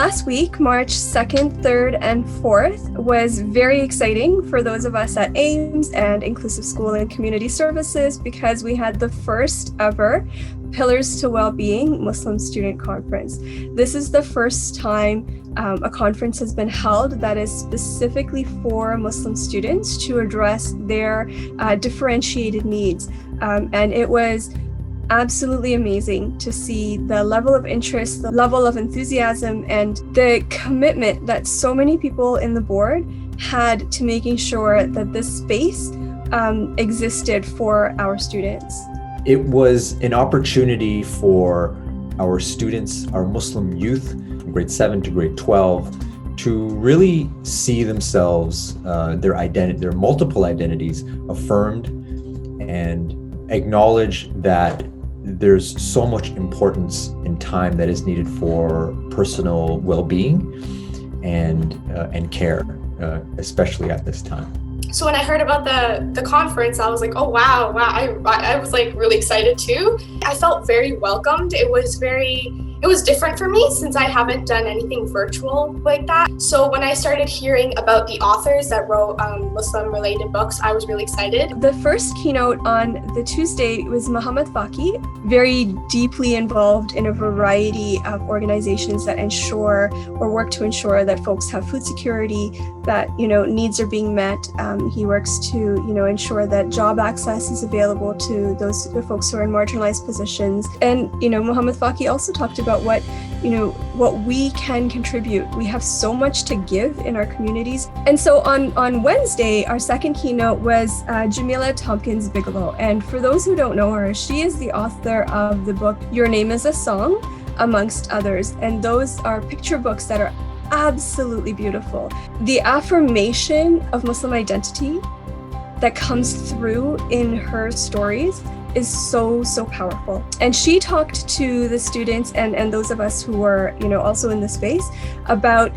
last week, March 2nd, 3rd, and 4th, was very exciting for those of us at Ames and Inclusive School and Community Services because we had the first ever Pillars to Wellbeing Muslim Student Conference. This is the first time a conference has been held that is specifically for Muslim students to address their differentiated needs. And it was absolutely amazing to see the level of interest, the level of enthusiasm, and the commitment that so many people in the board had to making sure that this space existed for our students. It was an opportunity for our students, our Muslim youth, from grade 7 to grade 12, to really see themselves, their multiple identities affirmed, and acknowledge that there's so much importance and time that is needed for personal well-being and care, especially at this time. So when I heard about the conference, I was like, oh, wow. I was like really excited too. I felt very welcomed. It was different for me since I haven't done anything virtual like that. So when I started hearing about the authors that wrote Muslim related books, I was really excited. The first keynote on the Tuesday was Muhammad Faki, very deeply involved in a variety of organizations that ensure or work to ensure that folks have food security, that needs are being met. He works to ensure that job access is available to those folks who are in marginalized positions. And Muhammad Faki also talked about what we can contribute. We have so much to give in our communities. And so on Wednesday, our second keynote was Jamila Tompkins Bigelow. And for those who don't know her, she is the author of the book Your Name is a Song, amongst others. And those are picture books that are absolutely beautiful. The affirmation of Muslim identity that comes through in her stories is so powerful. And she talked to the students and those of us who were also in the space about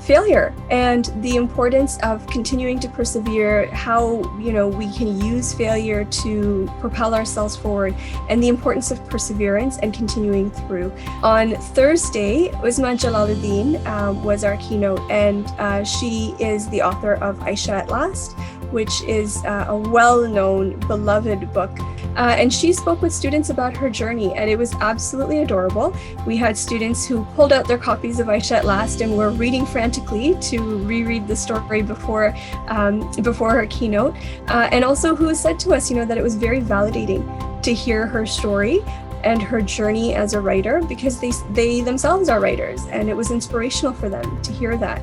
failure and the importance of continuing to persevere, how we can use failure to propel ourselves forward, and the importance of perseverance and continuing through. On Thursday, Uzma Jalaluddin was our keynote, and she is the author of Aisha at Last, which is a well-known, beloved book. And she spoke with students about her journey, and it was absolutely adorable. We had students who pulled out their copies of Aisha at Last and were reading frantically to reread the story before her keynote, and also who said to us, that it was very validating to hear her story and her journey as a writer, because they themselves are writers, and it was inspirational for them to hear that.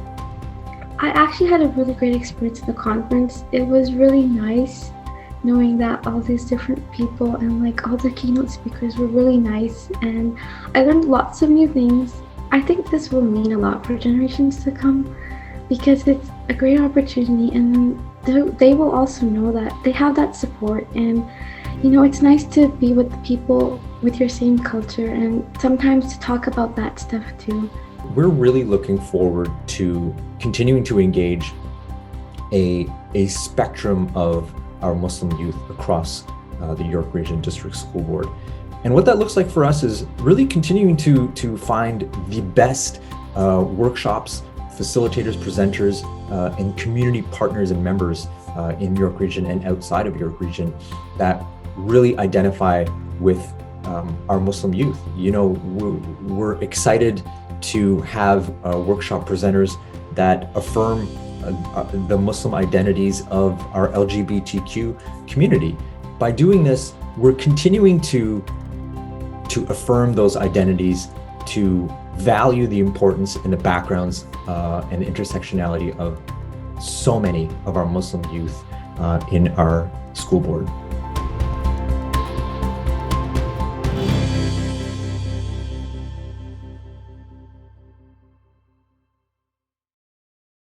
I actually had a really great experience at the conference. It was really nice knowing that all these different people and all the keynote speakers were really nice, and I learned lots of new things. I think this will mean a lot for generations to come because it's a great opportunity, and they will also know that they have that support, and it's nice to be with the people with your same culture and sometimes to talk about that stuff too. We're really looking forward to continuing to engage a spectrum of our Muslim youth across the York Region District School Board. And what that looks like for us is really continuing to find the best workshops, facilitators, presenters, and community partners and members in York Region and outside of York Region that really identify with our Muslim youth. We're excited to have workshop presenters that affirm the Muslim identities of our LGBTQ community. By doing this, we're continuing to affirm those identities, to value the importance and the backgrounds and the intersectionality of so many of our Muslim youth in our school board.